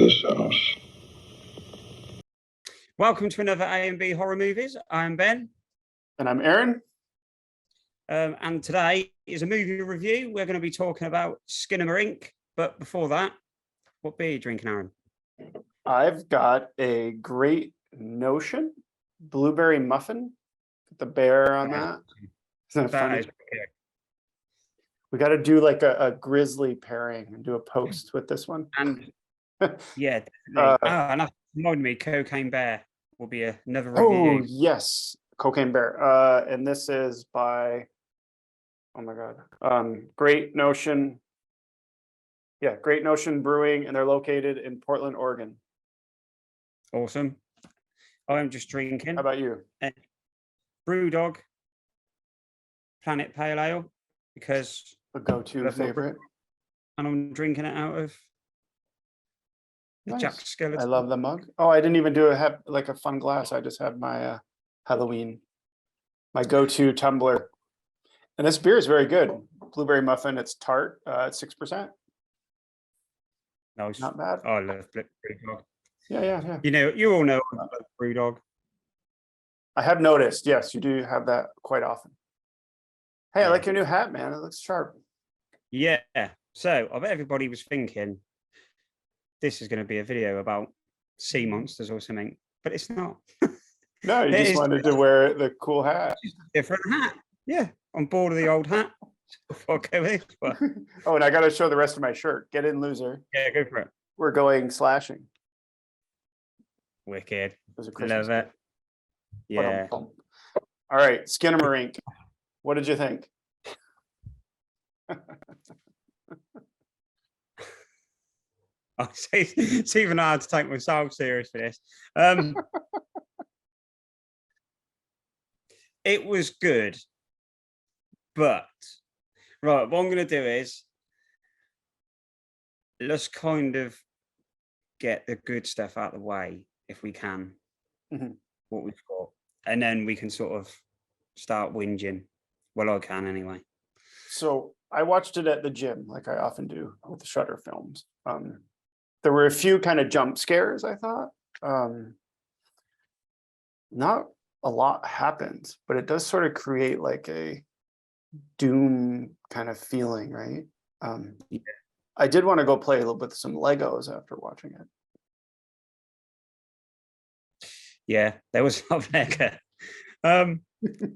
this house. Welcome to another A&B Horror Movies. I'm Ben. And I'm Aaron. And today is a movie review. We're going to be talking about Skinamarink. But before that, what beer are you drinking, Aaron? I've got a Great Notion blueberry muffin. Put the bear on that. Isn't that funny? We got to do like a grizzly pairing and do a post with this one. And yeah, and that reminded me, Cocaine Bear will be another review. Oh yes, Cocaine Bear. And this is by, oh my god, Great Notion. Yeah, Great Notion Brewing, and they're located in Portland, Oregon. Awesome. I'm just drinking. How about you? Brewdog Planet Pale Ale, because A go-to favorite. And I'm drinking it out of the Nice. Jack Skeleton. I love the mug. Oh, I didn't even have like a fun glass. I just had my Halloween, my go-to tumbler. And this beer is very good. Blueberry muffin. It's tart. It's 6%. Nice. Not bad. Oh, I love Brewdog. Yeah. You all know about Brewdog. I have noticed. Yes, you do have that quite often. Hey, I like your new hat, man. It looks sharp. Yeah. So I bet everybody was thinking this is going to be a video about sea monsters or something, but it's not. No, you just wanted to wear the cool hat. Different hat. Yeah, I'm bored of the old hat. I'll go with this one. Oh, and I got to show the rest of my shirt. Get in, loser. Yeah, go for it. We're going slashing. Wicked. Love it. gift. Yeah. All right, Skinamarink. What did you think? It's even hard to take myself serious for this. It was good, but right, what I'm going to do is let's kind of get the good stuff out of the way if we can, what we've got, and then we can sort of start whinging. Well, I can anyway. So I watched it at the gym, like I often do with the Shudder films. There were a few kind of jump scares, I thought. Not a lot happens, but it does sort of create like a doom kind of feeling, right? Yeah. I did want to go play a little bit with some Legos after watching it. Yeah, there was a lot of Lego. A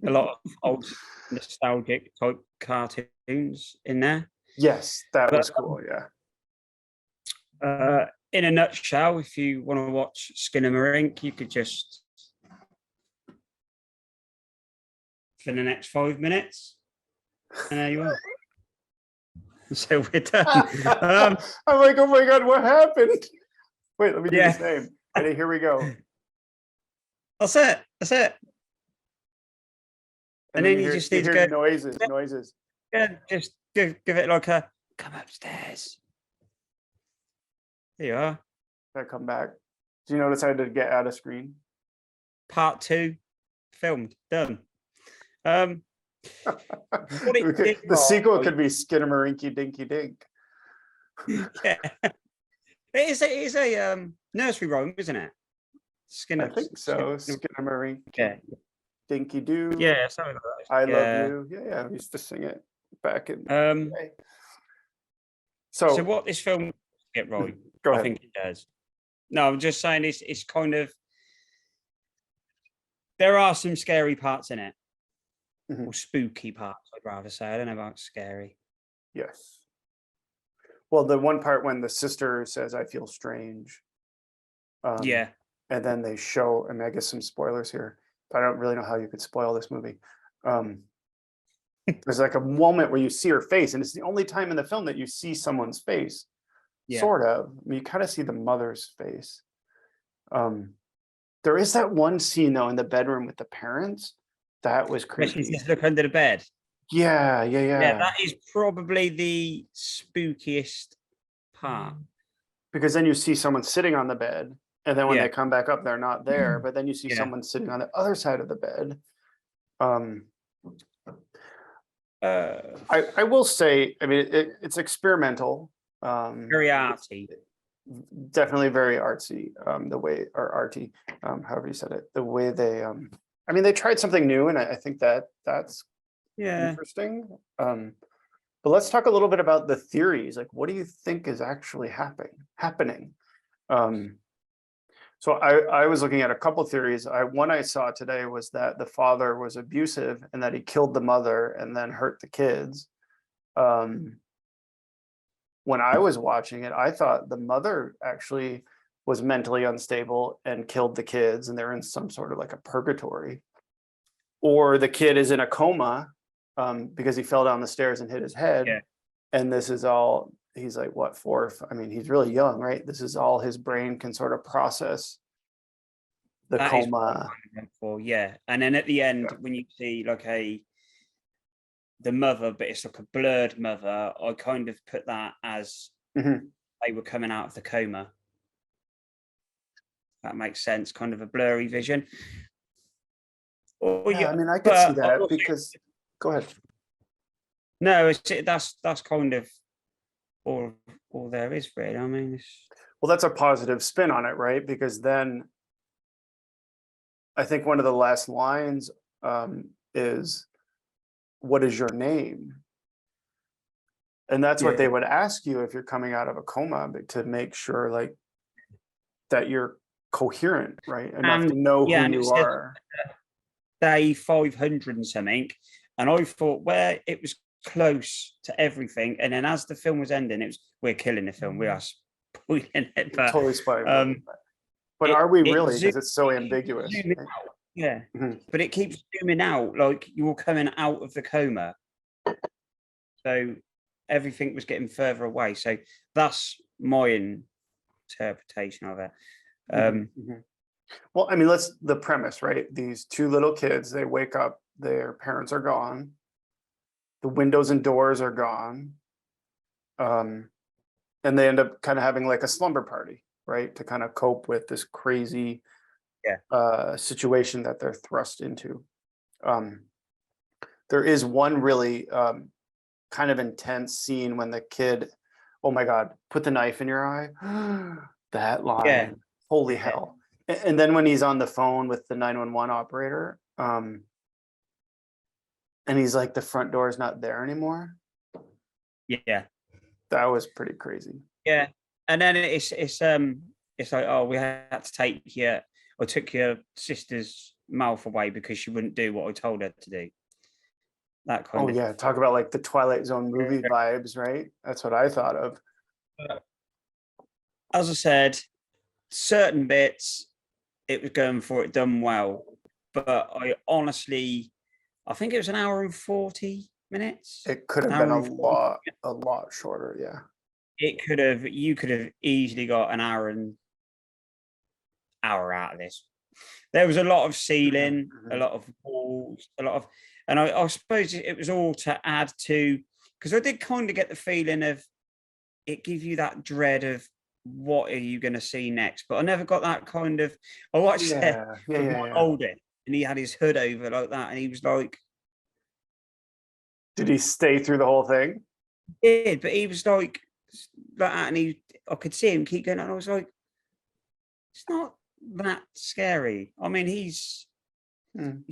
lot of old nostalgic type cartoons in there. Yes, that was cool. Yeah. In a nutshell, if you want to watch Skinamarink, you could just for the next 5 minutes, and there you are. So we're done. I'm like, oh my god, what happened? Wait, let me do the same. Ready? Here we go. That's it. And then you just need to go noises. Yeah, just give it like a come upstairs. There you are. I come back. Do you notice I had to get out of screen? Part 2 filmed, done. The sequel could be Skinamarinky Dinky Dink. Yeah, it is a nursery rhyme, isn't it? I think so. Skinamarink. Yeah. Dinky Doo. Yeah, something like that. I love you. Yeah. I used to sing it back in. So what this film get right? Go ahead. I think it does. No, I'm just saying it's kind of there are some scary parts in it. Or spooky parts, I'd rather say. I don't know about scary. Yes. Well, the one part when the sister says, I feel strange. Yeah. And then they show, and I guess some spoilers here, but I don't really know how you could spoil this movie. There's like a moment where you see her face, and it's the only time in the film that you see someone's face. Yeah. Sort of. I mean, you kind of see the mother's face. There is that one scene, though, in the bedroom with the parents. That was creepy. She's just look under the bed. Yeah. Yeah, that is probably the spookiest part. Because then you see someone sitting on the bed, and then when they come back up, they're not there. But then you see someone sitting on the other side of the bed. I will say, I mean, it's experimental. Very arty. definitely very artsy, the way, or arty, however you said it, the way they, I mean, they tried something new, and I think that's interesting. But let's talk a little bit about the theories. Like, what do you think is actually happening? So I was looking at a couple theories. One I saw today was that the father was abusive and that he killed the mother and then hurt the kids. When I was watching it, I thought the mother actually was mentally unstable and killed the kids, and they're in some sort of like a purgatory. Or the kid is in a coma because he fell down the stairs and hit his head. Yeah. And this is all, he's like, what, fourth? I mean, he's really young, right? This is all his brain can sort of process the That is what I'm coma. going for, yeah. And then at the end, when you see like the mother, but it's like a blurred mother, I kind of put that as they were coming out of the coma. That makes sense, kind of a blurry vision. Or, Yeah, I mean, I could see that because, go ahead. No, that's kind of all there is, really. I mean, well, that's a positive spin on it, right? Because then I think one of the last lines is, what is your name? And that's what they would ask you if you're coming out of a coma, but to make sure like that you're coherent, right? Enough to know who you are. Day 500 and something. And I thought, where it was close to everything. And then as the film was ending, we're killing the film. We are spoiling it. But, totally spoiling. But are we really? Because it's so ambiguous. Right? Yeah. But it keeps zooming out like you're coming out of the coma. So everything was getting further away. So that's my interpretation of it. Well, I mean, the premise, right? These two little kids, they wake up, their parents are gone. The windows and doors are gone. And they end up kind of having like a slumber party, right? To kind of cope with this crazy situation that they're thrust into. There is one really kind of intense scene when the kid, oh my God, put the knife in your eye. That line, holy hell. And then when he's on the phone with the 911 operator, and he's like, the front door is not there anymore. Yeah. That was pretty crazy. Yeah. And then it's like, oh, we had to take I took your sister's mouth away because she wouldn't do what I told her to do. That kind of. Oh yeah, talk about like the Twilight Zone movie vibes, right? That's what I thought of. As I said, certain bits, it was going for it done well. But I think it was an hour and 40 minutes. It could have been a lot shorter, yeah. You could have easily got an hour out of this. There was a lot of ceiling, a lot of walls, and I suppose it was all to add to, because I did kind of get the feeling of it gives you that dread of what are you going to see next, but I never got that kind of. I watched it from my oldest, and he had his hood over like that, and he was like, did he stay through the whole thing? He did, but he was like that, and I could see him keep going, and I was like, it's not that scary. I mean, he's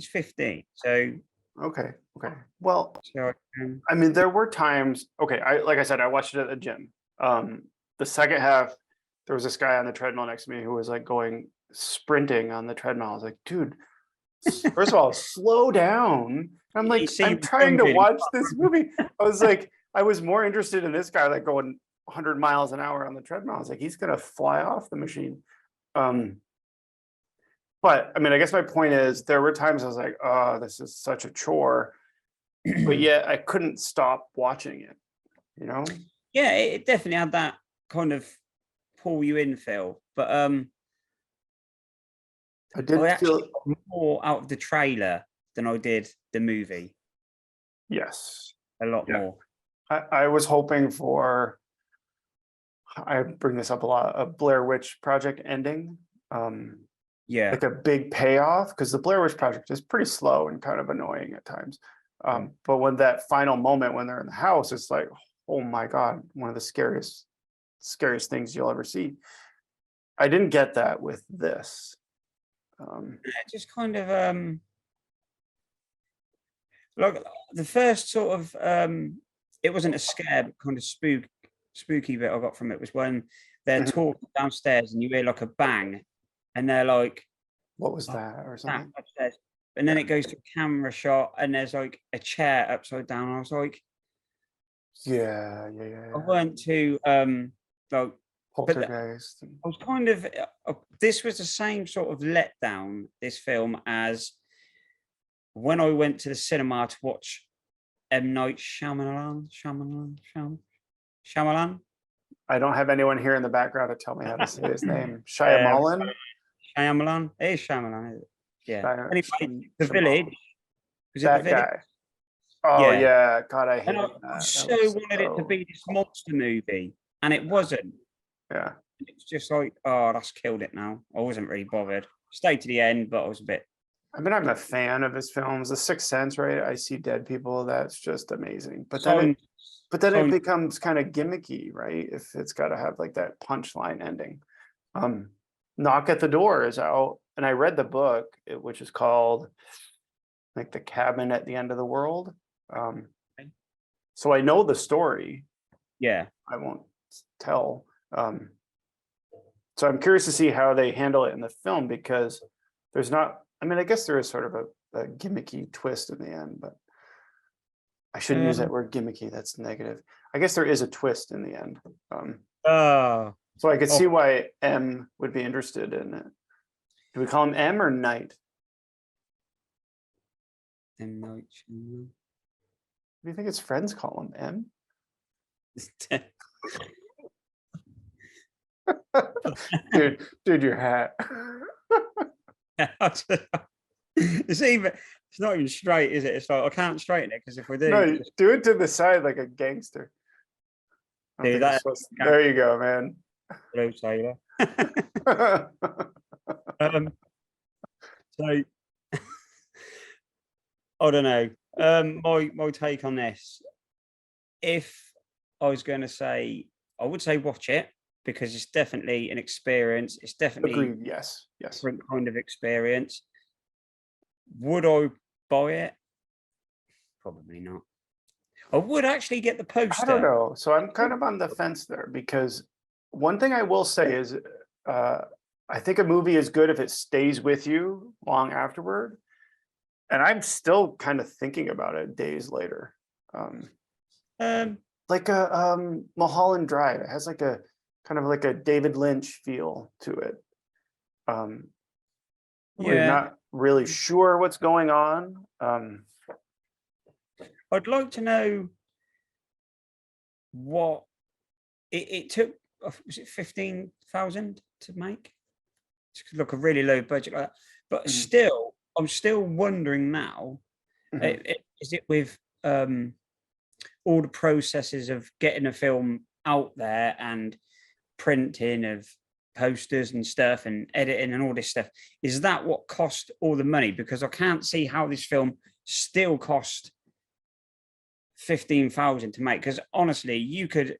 15, so okay. Well, I mean, there were times. Okay, like I said, I watched it at the gym. The second half, there was this guy on the treadmill next to me who was like going sprinting on the treadmill. I was like, dude, first of all, slow down. I'm like, I'm trying to watch this movie. I was like, I was more interested in this guy like going 100 miles an hour on the treadmill. I was like, he's gonna fly off the machine. But I mean, I guess my point is there were times I was like, oh, this is such a chore, but yet I couldn't stop watching it, you know? Yeah, it definitely had that kind of pull you in feel. But I did feel more out of the trailer than I did the movie. Yes. A lot more. I was hoping for, I bring this up a lot, a Blair Witch Project ending. Like a big payoff, because the Blair Witch Project is pretty slow and kind of annoying at times. But when that final moment when they're in the house, it's like, oh my God, one of the scariest scariest things you'll ever see. I didn't get that with this. Just kind of like the first sort of it wasn't a scare, but kind of spooky bit I got from it was when they're Mhm. talking downstairs and you hear like a bang, and they're like, What was "Oh, that or what's that something? upstairs?" And then it goes to camera shot, and there's like a chair upside down. I was like, Yeah, I weren't too like, but Poltergeist. I was kind of this was the same sort of letdown, this film, as when I went to the cinema to watch M. Night Shyamalan. I don't have anyone here in the background to tell me how to say his name. Uh, Shyamalan? Shyamalan. It is Shyamalan, is it? Yeah. Anyway, The Shyamalan. Village. Was it The That Village? guy. Oh Yeah. yeah, God, I And hated I that. That so was wanted it to so- be this monster movie, and it wasn't. yeah. It's just like, oh, that's killed it now. I wasn't really bothered. Stayed to the end, but I was a bit. I mean, I'm a fan of his films. The Sixth Sense, right? I See Dead People. That's just amazing. But then it Signs- becomes kind of gimmicky, right? If it's got to have like that punchline ending. Knock at the Door is out, and I read the book, which is called like The Cabin at the End of the World. So I know the story. Yeah. I won't tell. So I'm curious to see how they handle it in the film, because there's not. I mean, I guess there is sort of a gimmicky twist in the end, but I shouldn't use that word gimmicky. That's negative. I guess there is a twist in the end. So I could see why M would be interested in it. Do we call him M or Knight? M. Night Do you think his friends call him M? dude, your hat. It's not even straight, is it? It's like I can't straighten it because if we do, No, do it to the side like a gangster. Do that. There you go, man. Blue sailor. So I don't know. My take on this, if I was going to say, I would say watch it because it's definitely an experience. It's definitely Agreed. Yes. different kind of experience. Would I buy it? Probably not. I would actually get the poster. I don't know. So I'm kind of on the fence there, because one thing I will say is I think a movie is good if it stays with you long afterward. And I'm still kind of thinking about it days later. Like a Mulholland Drive. It has like a kind of like a David Lynch feel to it. We're not really sure what's going on. I'd like to know what it took. Was it 15,000 to make? It's like a really low budget like that. But still, I'm still wondering now. Is it with all the processes of getting a film out there and printing of posters and stuff and editing and all this stuff? Is that what cost all the money? Because I can't see how this film still cost 15,000 to make. Because honestly, you could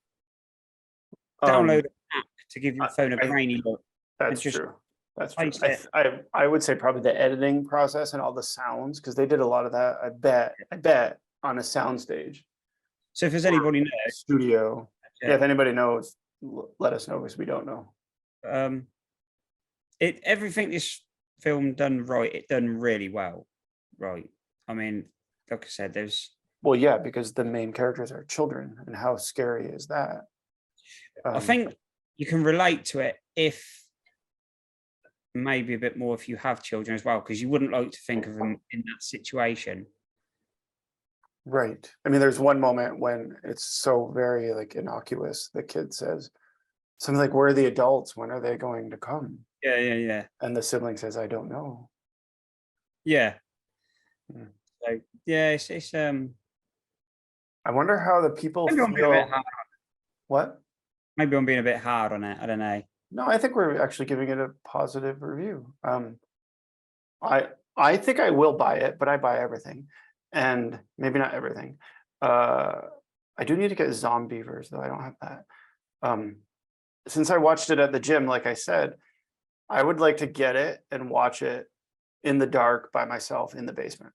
download an app to give your phone a grainy look. That's true. That's true. I would say probably the editing process and all the sounds, because they did a lot of that. I bet on a soundstage. So if there's anybody knows, studio, if anybody knows, let us know, because we don't know. Everything this film done right, it done really well, right? I mean, like I said, well, yeah, because the main characters are children, and how scary is that? I think you can relate to it if maybe a bit more if you have children as well, because you wouldn't like to think of them in that situation. Right. I mean, there's one moment when it's so very like innocuous. The kid says something like, "Where are the adults? When are they going to come?" Yeah. And the sibling says, "I don't know." Yeah. So yeah, it's I wonder how the people feel. What? Maybe I'm being a bit hard on it. I don't know. No, I think we're actually giving it a positive review. I think I will buy it, but I buy everything, and maybe not everything. I do need to get Zombievers, though. I don't have that. since I watched it at the gym, like I said, I would like to get it and watch it in the dark by myself in the basement.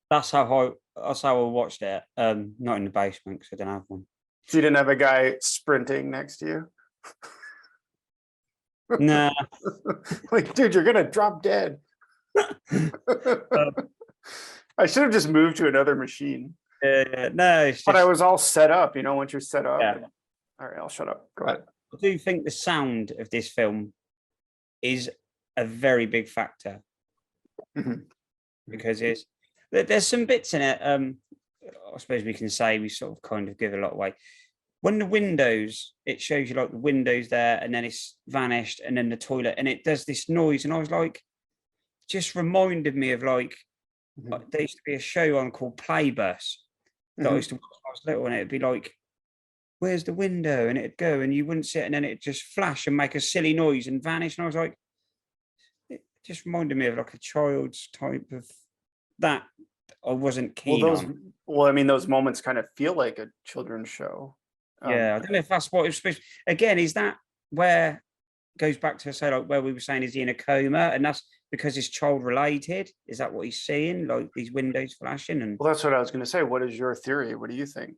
That's how I watched it. Not in the basement because I don't have one. So you didn't have a guy sprinting next to you? Nah. Like, dude, you're gonna drop dead. I should have just moved to another machine. No, it's just, But I was all set up, you know, once you're set up. Yeah. All right, I'll shut up. Go ahead. I do think the sound of this film is a very big factor. Mhm. Because there's some bits in it. I suppose we can say we sort of kind of give a lot away. When the windows, it shows you like the windows there, and then it's vanished, and then the toilet, and it does this noise, and I was like, just reminded me of like there used to be a show on called Playbus that I used to watch when I was little, and it'd be like, where's the window? And it'd go, and you wouldn't see it, and then it'd just flash and make a silly noise and vanish. And I was like, it just reminded me of like a child's type of that I wasn't keen on. Well, I mean, those moments kind of feel like a children's show. Yeah, I don't know if that's what it was supposed. Again, is that where goes back to say like where we were saying, is he in a coma, and that's because it's child related? Is that what he's seeing, like these windows flashing? And Well, that's what I was going to say. What is your theory? What do you think?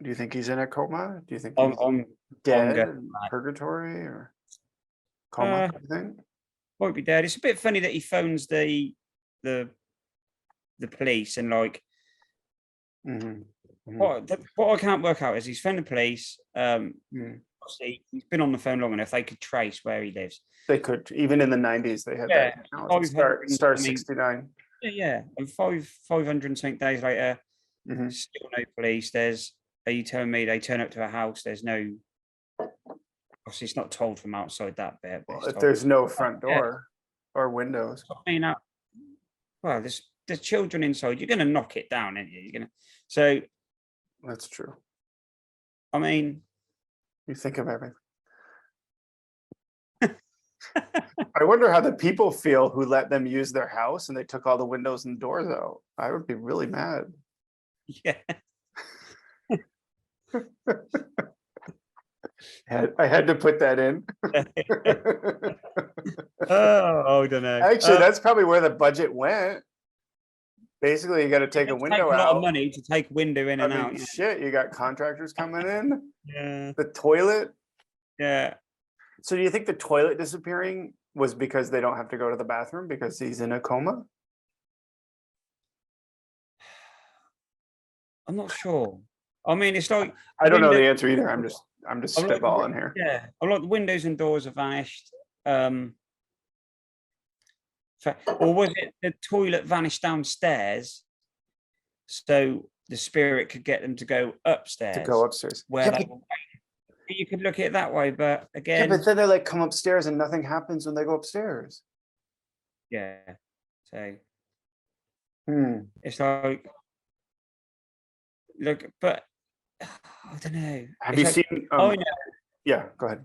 Do you think he's in a coma? Do you think he's I'm dead going in purgatory or coma? I think might be dead. It's a bit funny that he phones the police and like what I can't work out is he's phoned the police. Obviously, he's been on the phone long enough. They could trace where he lives. They could, even in the 90s, they had that. Star 69. Yeah. And 500 and something days later, still no police. Are you telling me they turn up to a house? There's no. Obviously, it's not told from outside that bit. Well, if there's no front door or windows. I mean, well, there's children inside. You're going to knock it down, aren't you? You're going to. So. That's true. I mean. You think of everything. I wonder how the people feel who let them use their house and they took all the windows and doors out. I would be really mad. Yeah. I had to put that in. I don't know. Actually, that's probably where the budget went. Basically, you got to take a window out. A lot of money to take a window in and out. Shit, you got contractors coming in. Yeah. The toilet. Yeah. So do you think the toilet disappearing was because they don't have to go to the bathroom because he's in a coma? I'm not sure. I mean, it's like I don't know the answer either. I'm just spitballing here. Yeah, a lot of the windows and doors have vanished. Or was it the toilet vanished downstairs, so the spirit could get them to go upstairs? To go upstairs. Where you could look at it that way, but again, yeah, but then they like come upstairs and nothing happens when they go upstairs. Yeah. So it's like, look, but I don't know. Have you seen? Oh no. Yeah, go ahead.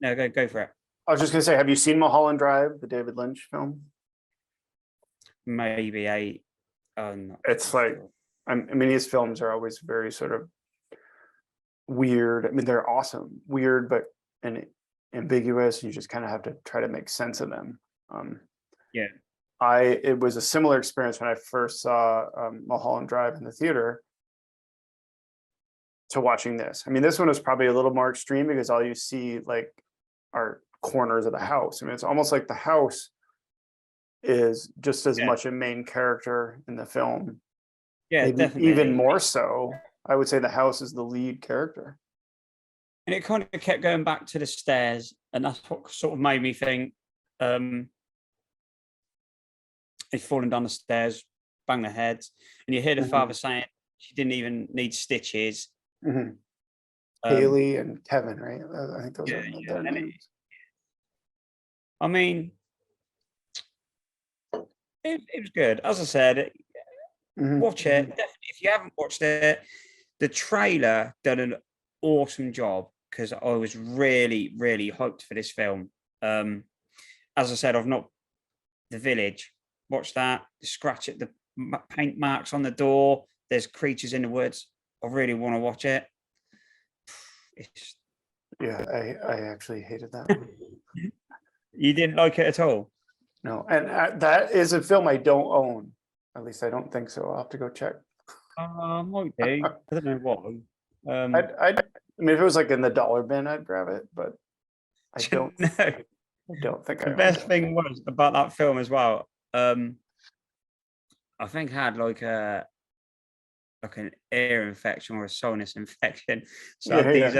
No, go for it. I was just gonna say, have you seen Mulholland Drive, the David Lynch film? Maybe it's like, I mean, his films are always very sort of weird. I mean, they're awesome, weird, but and ambiguous. You just kind of have to try to make sense of them. Yeah. It was a similar experience when I first saw Mulholland Drive in the theater to watching this. I mean, this one was probably a little more extreme because all you see like are corners of the house. I mean, it's almost like the house is just as much a main character in the film. Yeah, maybe definitely. Even more so. I would say the house is the lead character. And it kind of kept going back to the stairs, and that's what sort of made me think he's falling down the stairs, bang their heads, and you hear the father saying she didn't even need stitches. Haley and Kevin, right? I think those are their names. I mean, it was good. As I said, watch it. Definitely, if you haven't watched it, the trailer done an awesome job because I was really, really hyped for this film. As I said, I've not The Village. Watch that. The scratch at the paint marks on the door. There's creatures in the woods. I really want to watch it. Yeah, I actually hated that one. You didn't like it at all? No, and that is a film I don't own. At least I don't think so. I'll have to go check. Might do. I don't know why. I mean, if it was like in the dollar bin, I'd grab it, but I don't. No, I don't think I the own best it. thing was about that film as well. I think I had like an ear infection or a sinus infection. So I Yeah, had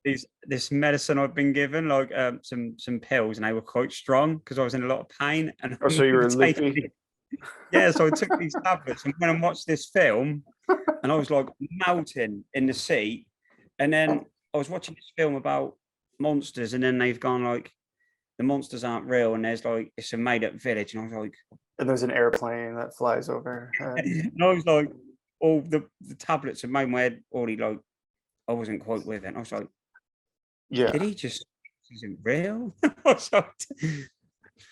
yeah. this medicine I've been given, like some pills, and they were quite strong because I was in a lot of pain and Oh, I so you were remember taking loopy. yeah, so I took these tablets and went and watched this film and I was like melting in the seat. And then I was watching this film about monsters, and then they've gone like the monsters aren't real and there's like it's a made up village. And I was like, And there's an airplane that flies over. and I was like, all the tablets had made my head already like I wasn't quite with it. And I was like, Yeah. did he just isn't real? I was like,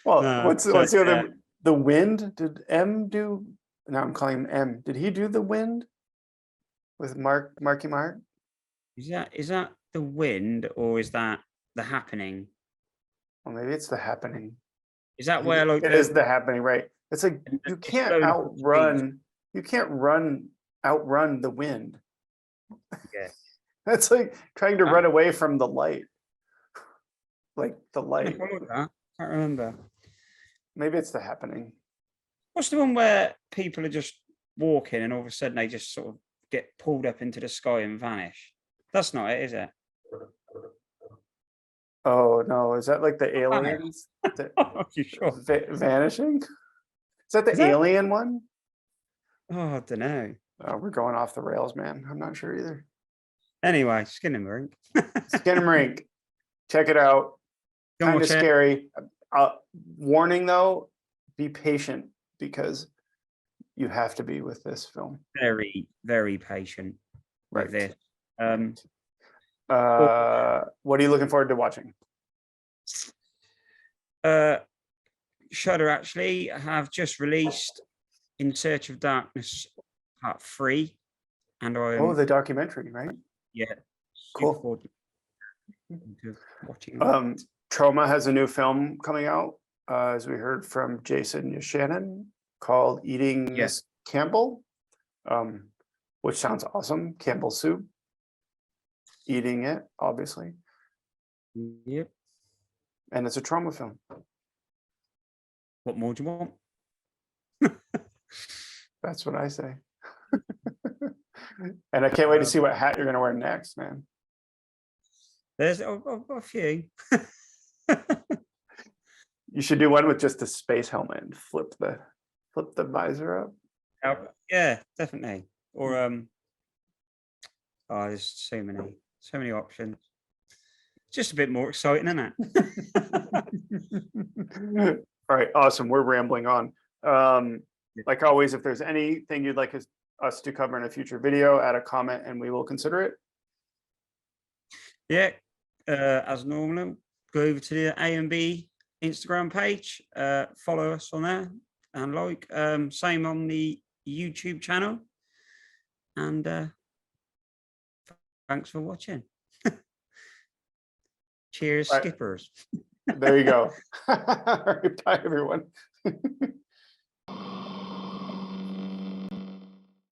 Well, no. what's So the yeah. other? The Wind? Did M do? No, I'm calling him M. Did he do The Wind with Marky Mark? Is that the wind or is that the happening? Well, maybe it's The Happening. Is that where like It is The Happening, right? It's like you can't slowly outrun. You can't outrun the wind. yeah. That's like trying to run away from the light. Like the I light. followed that. Can't remember. Maybe it's The Happening. What's the one where people are just walking and all of a sudden they just sort of get pulled up into the sky and vanish? That's not it, is it? Oh no, is that like the Vanish. aliens that Oh, you sure? vanishing? Is that the Is that? alien one? Oh, I don't know. We're going off the rails, man. I'm not sure either. Anyway, Skinamarink. Skinamarink, check it out. Don't Kind of watch it. scary. Warning though, be patient because you have to be with this film. Very, very patient with this. What are you looking forward to watching? Shudder actually have just released In Search of Darkness Part 3, and Oh, I'm the documentary, right? yeah Cool. super forward to watching that. Trauma has a new film coming out, as we heard from Jason Shannon, called Eating Yeah. Miss Campbell, which sounds awesome. Campbell soup. Eating it, obviously. Yep. And it's a trauma film. What more do you want? That's what I say. And I can't wait to see what hat you're going to wear next, man. There's a few. You should do one with just a space helmet and flip the visor up. Yeah, definitely. Or there's so many options. Just a bit more exciting, isn't it? All right, awesome. We're rambling on. Like always, if there's anything you'd like us to cover in a future video, add a comment and we will consider it. Yeah, as normal, go over to the A&B Instagram page, follow us on there, and like same on the YouTube channel. And thanks for watching. Cheers, Right. skippers. There you go. All right, bye everyone.